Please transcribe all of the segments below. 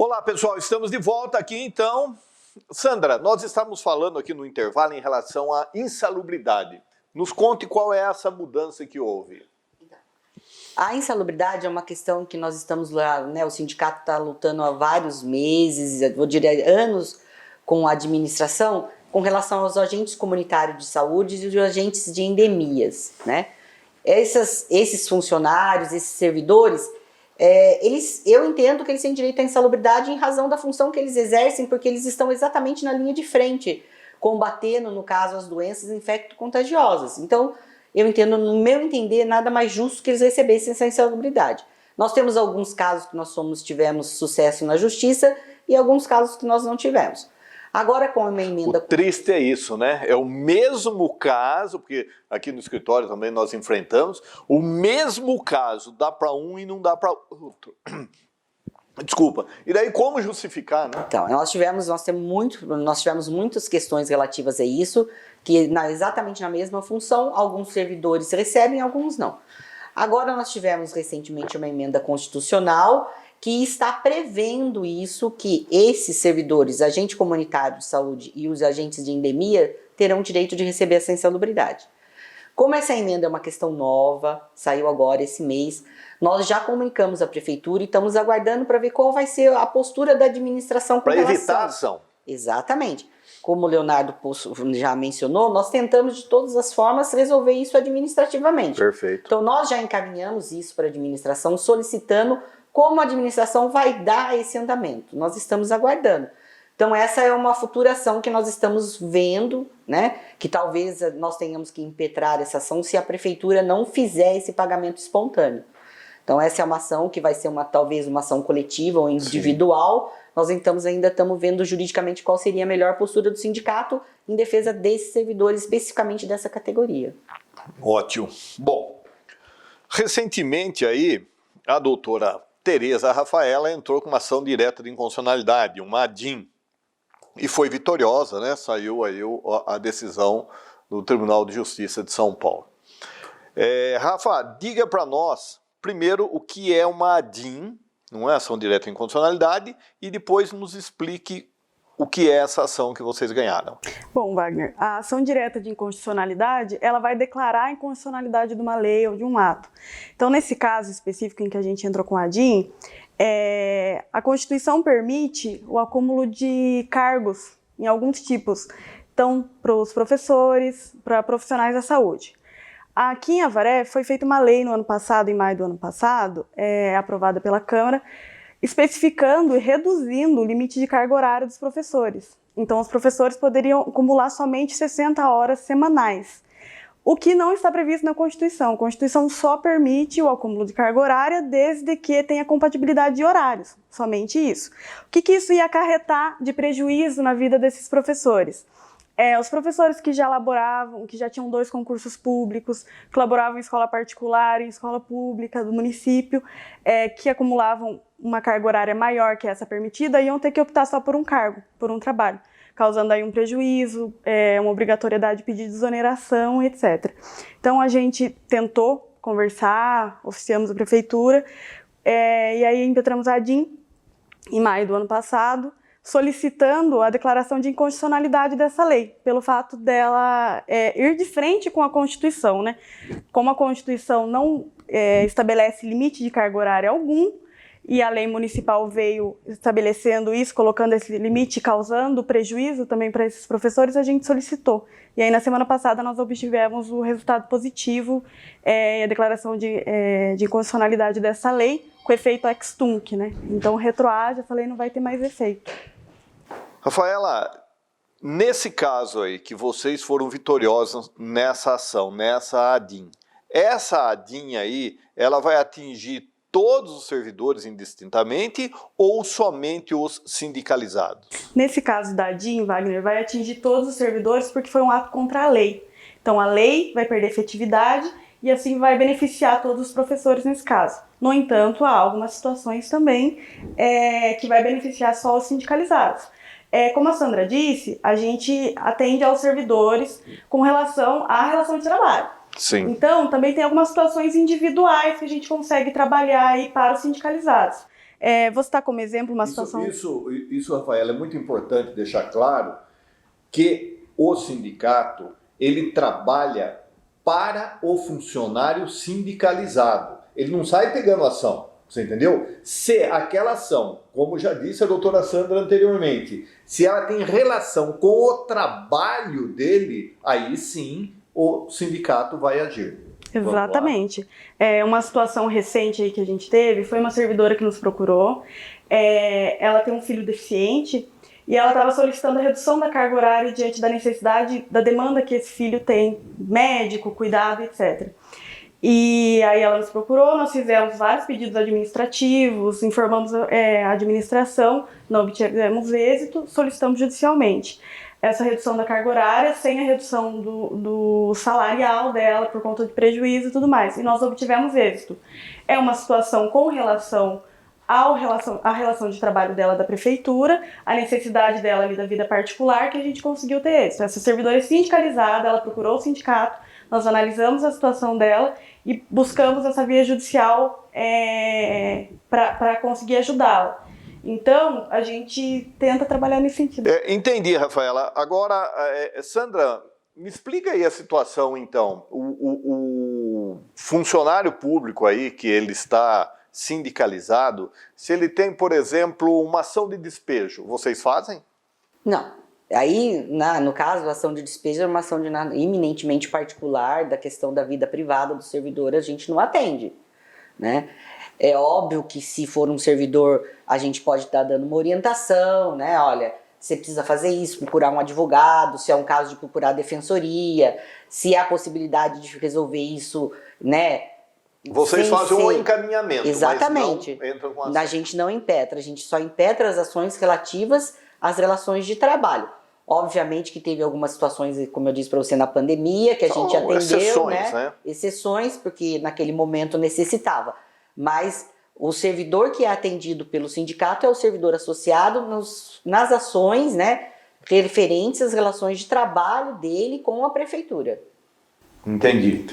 Olá, pessoal, estamos de volta aqui então. Sandra, nós estamos falando aqui no intervalo em relação à insalubridade. Nos conte qual é essa mudança que houve. A insalubridade é uma questão que nós estamos lá, né? O sindicato está lutando há vários meses, eu diria anos, com a administração, com relação aos agentes comunitários de saúde e os agentes de endemias, né? Esses funcionários, esses servidores, eu entendo que eles têm direito à insalubridade em razão da função que eles exercem, porque eles estão exatamente na linha de frente, combatendo, no caso, as doenças infecto-contagiosas. Então, eu entendo, no meu entender, nada mais justo que eles recebessem essa insalubridade. Nós temos alguns casos que tivemos sucesso na justiça e alguns casos que nós não tivemos. Agora, com uma emenda... O triste é isso, né? É o mesmo caso, porque aqui no escritório também nós enfrentamos, o mesmo caso dá para um e não dá para outro. Desculpa. E daí como justificar, né? Então, nós tivemos muitas questões relativas a isso, que exatamente na mesma função, alguns servidores recebem, alguns não. Agora nós tivemos recentemente uma emenda constitucional que está prevendo isso, que esses servidores, agente comunitário de saúde e os agentes de endemia, terão direito de receber essa insalubridade. Como essa emenda é uma questão nova, saiu agora esse mês, nós já comunicamos à prefeitura e estamos aguardando para ver qual vai ser a postura da administração com relação. Para evitar a ação. Exatamente. Como o Leonardo já mencionou, nós tentamos de todas as formas resolver isso administrativamente. Perfeito. Então nós já encaminhamos isso para a administração, solicitando como a administração vai dar esse andamento. Nós estamos aguardando. Então essa é uma futura ação que nós estamos vendo, né? Que talvez nós tenhamos que impetrar essa ação se a prefeitura não fizer esse pagamento espontâneo. Então essa é uma ação que vai ser talvez uma ação coletiva ou individual. Sim. Nós então ainda estamos vendo juridicamente qual seria a melhor postura do sindicato em defesa desses servidores, especificamente dessa categoria. Ótimo. Bom, recentemente aí a doutora Tereza Rafaela entrou com uma ação direta de inconstitucionalidade, uma ADIM, e foi vitoriosa, né? Saiu aí a decisão do Tribunal de Justiça de São Paulo. Rafa, diga para nós, primeiro, o que é uma ADIM, não é ação direta de inconstitucionalidade, e depois nos explique o que é essa ação que vocês ganharam. Bom, Wagner, a ação direta de inconstitucionalidade, ela vai declarar a inconstitucionalidade de uma lei ou de um ato. Então, nesse caso específico em que a gente entrou com a ADIM, a Constituição permite o acúmulo de cargos em alguns tipos. Então, para os professores, para profissionais da saúde. Aqui em Avaré foi feita uma lei no ano passado, em maio do ano passado, aprovada pela Câmara, especificando e reduzindo o limite de carga horária dos professores. Então, os professores poderiam acumular somente 60 horas semanais, o que não está previsto na Constituição. A Constituição só permite o acúmulo de carga horária desde que tenha compatibilidade de horários, somente isso. O que isso ia acarretar de prejuízo na vida desses professores? Os professores que já laboravam, que já tinham 2 concursos públicos, que laboravam em escola particular, em escola pública do município, que acumulavam uma carga horária maior que essa permitida, iam ter que optar só por um cargo, por um trabalho, causando aí um prejuízo, uma obrigatoriedade de pedir desoneração, etc. Então a gente tentou conversar, oficiamos a prefeitura, e aí impetramos a ADIM em maio do ano passado, solicitando a declaração de inconstitucionalidade dessa lei, pelo fato dela ir de frente com a Constituição, né? Como a Constituição não estabelece limite de carga horária algum, e a lei municipal veio estabelecendo isso, colocando esse limite, causando prejuízo também para esses professores, a gente solicitou. E aí na semana passada nós obtivemos o resultado positivo, a declaração de inconstitucionalidade dessa lei, com efeito ex-tunc, né? Então retroage, essa lei não vai ter mais efeito. Rafaela, nesse caso aí que vocês foram vitoriosos nessa ação, nessa ADIM, essa ADIM aí, ela vai atingir todos os servidores indistintamente ou somente os sindicalizados? Nesse caso da ADIM, Wagner, vai atingir todos os servidores porque foi um ato contra a lei. Então a lei vai perder efetividade e assim vai beneficiar todos os professores nesse caso. No entanto, há algumas situações também que vai beneficiar só os sindicalizados. Como a Sandra disse, a gente atende aos servidores com relação à relação de trabalho. Sim. Então, também tem algumas situações individuais que a gente consegue trabalhar aí para os sindicalizados. Vou citar como exemplo uma situação... Isso, Rafael, é muito importante deixar claro que o sindicato, ele trabalha para o funcionário sindicalizado. Ele não sai pegando ação, você entendeu? Se aquela ação, como já disse a doutora Sandra anteriormente, se ela tem relação com o trabalho dele, aí sim o sindicato vai agir. Exatamente. Uma situação recente aí que a gente teve foi uma servidora que nos procurou. Ela tem um filho deficiente e ela estava solicitando a redução da carga horária diante da necessidade, da demanda que esse filho tem, médico, cuidado, etc. E aí ela nos procurou, nós fizemos vários pedidos administrativos, informamos a administração, não obtivemos êxito, solicitamos judicialmente essa redução da carga horária sem a redução do salarial dela por conta de prejuízo e tudo mais. E nós obtivemos êxito. É uma situação com relação à relação de trabalho dela da prefeitura, a necessidade dela ali da vida particular, que a gente conseguiu ter êxito. Essa servidora é sindicalizada, ela procurou o sindicato, nós analisamos a situação dela e buscamos essa via judicial para conseguir ajudá-la. Então, a gente tenta trabalhar nesse sentido. Entendi, Rafaela. Agora, Sandra, me explica aí a situação, então. O funcionário público aí, que ele está sindicalizado, se ele tem, por exemplo, uma ação de despejo, vocês fazem? Não. Aí, no caso, a ação de despejo é uma ação eminentemente particular da questão da vida privada do servidor, a gente não atende, né? É óbvio que se for um servidor, a gente pode estar dando uma orientação, né? Olha, você precisa fazer isso, procurar um advogado, se é um caso de procurar a defensoria, se há a possibilidade de resolver isso, né? Vocês fazem um encaminhamento, exatamente. Mas não entram com ação. A gente não impetra, a gente só impetra as ações relativas às relações de trabalho. Obviamente que teve algumas situações, como eu disse para você, na pandemia, que a gente atendeu, exceções, né? Exceções, porque naquele momento necessitava. Mas o servidor que é atendido pelo sindicato é o servidor associado nas ações, né, referentes às relações de trabalho dele com a prefeitura. Entendi.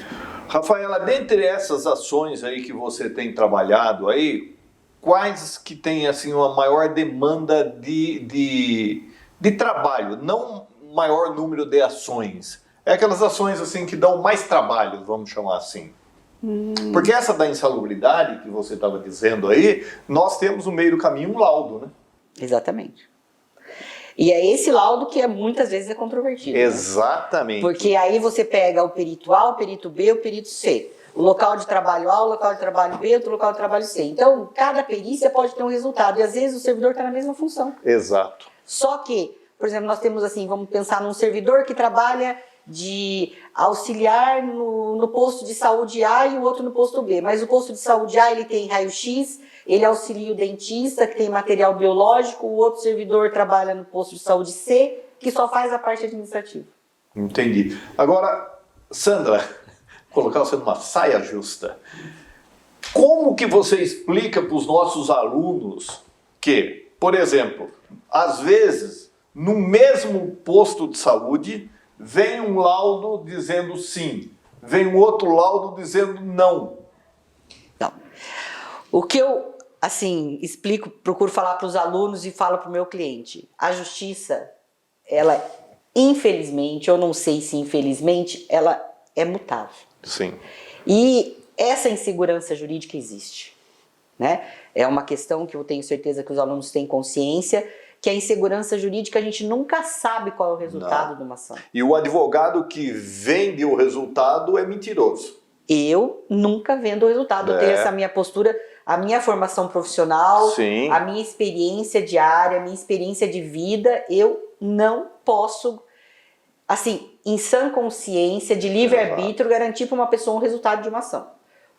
Rafaela, dentre essas ações aí que você tem trabalhado aí, quais que tem assim uma maior demanda de trabalho, não maior número de ações? É aquelas ações assim que dão mais trabalho, vamos chamar assim. Porque essa da insalubridade que você estava dizendo aí, nós temos no meio do caminho um laudo, né? Exatamente. E é esse laudo que muitas vezes é controvertido. Exatamente. Né? Porque aí você pega o perito A, o perito B, o perito C. O local de trabalho A, o local de trabalho B, o local de trabalho C. Então, cada perícia pode ter um resultado. E às vezes o servidor está na mesma função. Exato. Só que, por exemplo, nós temos assim, vamos pensar num servidor que trabalha de auxiliar no posto de saúde A e o outro no posto B. Mas o posto de saúde A ele tem raio-x, ele auxilia o dentista que tem material biológico, o outro servidor trabalha no posto de saúde C, que só faz a parte administrativa. Entendi. Agora, Sandra, colocar você numa saia justa. Como que você explica para os nossos alunos que, por exemplo, às vezes, no mesmo posto de saúde, vem um laudo dizendo sim, vem um outro laudo dizendo não? Não. O que eu, assim, explico, procuro falar para os alunos e falo para o meu cliente. A justiça, ela, infelizmente, eu não sei se infelizmente, ela é mutável. Sim. E essa insegurança jurídica existe, né? É uma questão que eu tenho certeza que os alunos têm consciência, que a insegurança jurídica a gente nunca sabe qual é o resultado de uma ação. E o advogado que vende o resultado é mentiroso. Eu nunca vendo o resultado. Eu tenho essa minha postura, a minha formação profissional, sim, a minha experiência diária, a minha experiência de vida, eu não posso, assim, em sã consciência, de livre-arbítrio, garantir para uma pessoa um resultado de uma ação.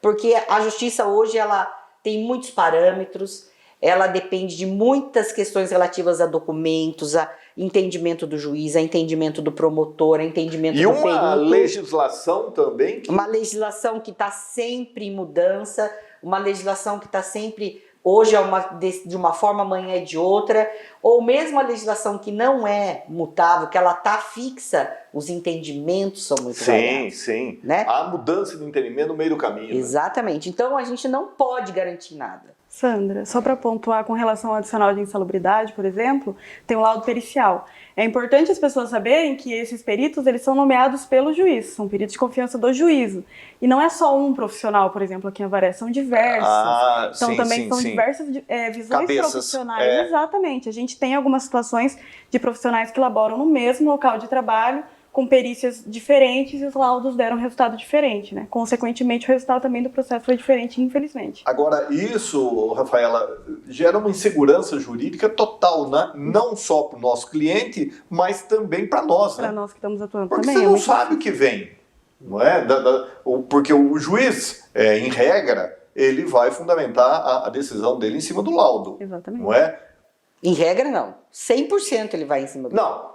Porque a justiça hoje, ela tem muitos parâmetros, ela depende de muitas questões relativas a documentos, a entendimento do juiz, a entendimento do promotor, a entendimento do perito. E uma legislação também? Uma legislação que está sempre em mudança, uma legislação que está sempre, hoje é de uma forma, amanhã é de outra, ou mesmo a legislação que não é mutável, que ela está fixa, os entendimentos são muito variados. Sim, né? Há mudança de entendimento no meio do caminho. Exatamente. Né? Então a gente não pode garantir nada. Sandra, só para pontuar com relação ao adicional de insalubridade, por exemplo, tem um laudo pericial. É importante as pessoas saberem que esses peritos, eles são nomeados pelo juiz, são peritos de confiança do juízo. E não é só um profissional, por exemplo, aqui em Avaré, são diversos. Então sim, também sim, são sim. diversas visões Cabeças, profissionais. Exatamente. A gente tem algumas situações de profissionais que laboram no mesmo local de trabalho, com perícias diferentes, e os laudos deram resultado diferente, né? Consequentemente, o resultado também do processo foi diferente, infelizmente. Agora, isso, Rafaela, gera uma insegurança jurídica total, né? Não só para o nosso cliente, mas também para nós, né? Para nós que estamos atuando porque também. Você não sabe o que vem, não é? Porque o juiz, em regra, ele vai fundamentar a decisão dele em cima do laudo. Exatamente. Não é? Em regra, não. 100% ele vai em cima do... Não.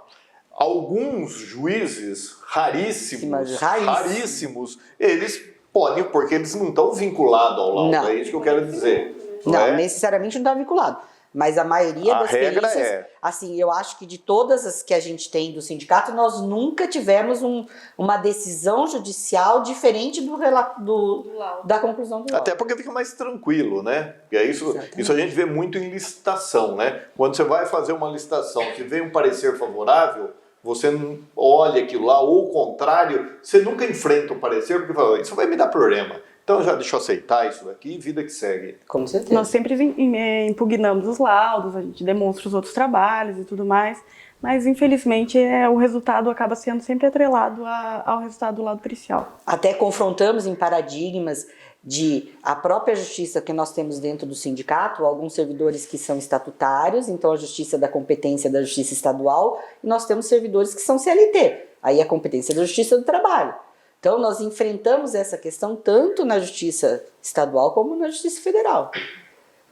Alguns juízes raríssimos, eles podem, porque eles não estão vinculados ao laudo, Não. é isso que eu quero dizer. Não, necessariamente não está vinculado. Mas a maioria das regra perícias, assim, eu acho que de todas as que a gente tem do sindicato, nós nunca tivemos uma decisão judicial diferente da conclusão do laudo. Até porque fica mais tranquilo, né? Porque isso a gente vê muito em licitação, né? Quando você vai fazer uma licitação, que vem um parecer favorável, você não olha aquilo lá, ou o contrário, você nunca enfrenta o parecer, porque fala, isso vai me dar problema. Então já deixa eu aceitar isso daqui e vida que segue. Com certeza. Nós sempre impugnamos os laudos, a gente demonstra os outros trabalhos e tudo mais, mas infelizmente o resultado acaba sendo sempre atrelado ao resultado do laudo pericial. Até confrontamos em paradigmas de a própria justiça que nós temos dentro do sindicato, alguns servidores que são estatutários, então a justiça da competência da justiça estadual, e nós temos servidores que são CLT, aí a competência da justiça do trabalho. Então nós enfrentamos essa questão tanto na justiça estadual como na justiça federal,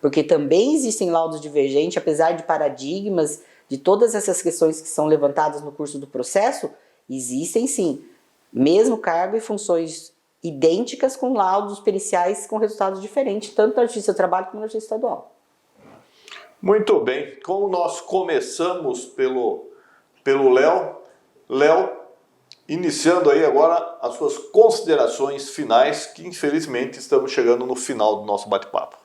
porque também existem laudos divergentes, apesar de paradigmas, de todas essas questões que são levantadas no curso do processo, existem sim, mesmo cargo e funções idênticas com laudos periciais com resultados diferentes, tanto na Justiça do Trabalho como na Justiça Estadual. Muito bem, como nós começamos pelo Léo, iniciando aí agora as suas considerações finais, que infelizmente estamos chegando no final do nosso bate-papo.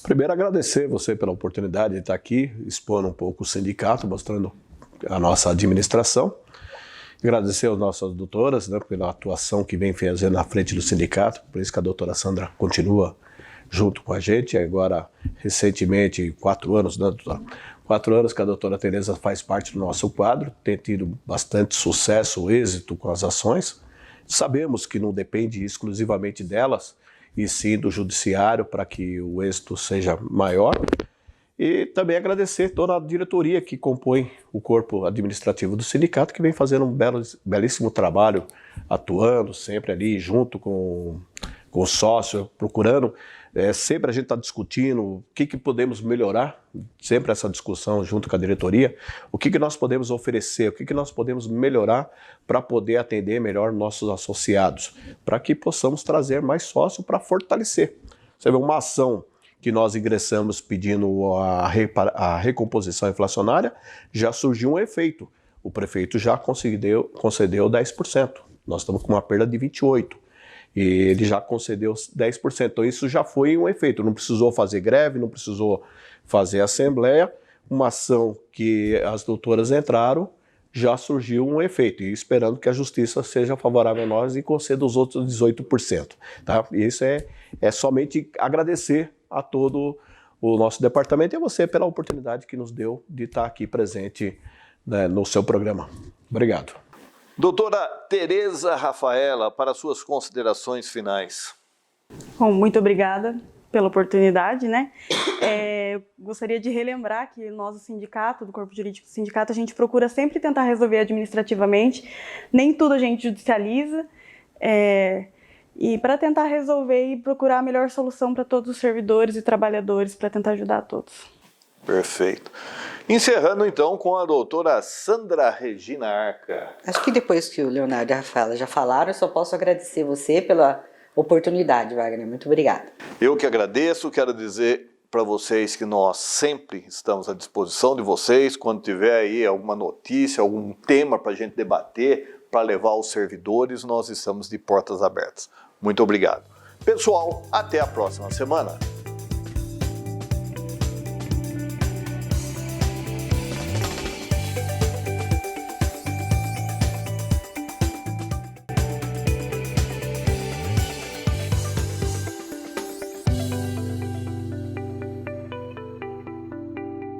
Primeiro, agradecer você pela oportunidade de estar aqui, expondo um pouco o sindicato, mostrando a nossa administração. Agradecer às nossas doutoras, né, pela atuação que vem fazendo na frente do sindicato, por isso que a doutora Sandra continua junto com a gente. Agora, recentemente, 4 anos, né, doutora? 4 anos que a doutora Tereza faz parte do nosso quadro, tem tido bastante sucesso, êxito com as ações. Sabemos que não depende exclusivamente delas, e sim do judiciário para que o êxito seja maior. E também agradecer toda a diretoria que compõe o corpo administrativo do sindicato, que vem fazendo um belíssimo trabalho, atuando sempre ali junto com o sócio, procurando. Sempre a gente está discutindo o que podemos melhorar, sempre essa discussão junto com a diretoria, o que nós podemos oferecer, o que nós podemos melhorar para poder atender melhor nossos associados, para que possamos trazer mais sócio para fortalecer. Você vê uma ação que nós ingressamos pedindo a recomposição inflacionária, já surgiu um efeito. O prefeito já concedeu 10%. Nós estamos com uma perda de 28%. E ele já concedeu 10%. Então isso já foi um efeito. Não precisou fazer greve, não precisou fazer assembleia. Uma ação que as doutoras entraram, já surgiu um efeito. E esperando que a justiça seja favorável a nós e conceda os outros 18%. Tá? E isso é somente agradecer a todo o nosso departamento e a você pela oportunidade que nos deu de estar aqui presente, né, no seu programa. Obrigado. Doutora Tereza Rafaela, para suas considerações finais. Bom, muito obrigada pela oportunidade, né? Gostaria de relembrar que nós, o sindicato, do Corpo Jurídico do Sindicato, a gente procura sempre tentar resolver administrativamente, nem tudo a gente judicializa, e para tentar resolver e procurar a melhor solução para todos os servidores e trabalhadores, para tentar ajudar a todos. Perfeito. Encerrando então com a doutora Sandra Regina Arca. Acho que depois que o Leonardo e a Rafaela já falaram, eu só posso agradecer você pela oportunidade, Wagner. Muito obrigada. Eu que agradeço, quero dizer para vocês que nós sempre estamos à disposição de vocês, quando tiver aí alguma notícia, algum tema para a gente debater, para levar aos servidores, nós estamos de portas abertas. Muito obrigado. Pessoal, até a próxima semana.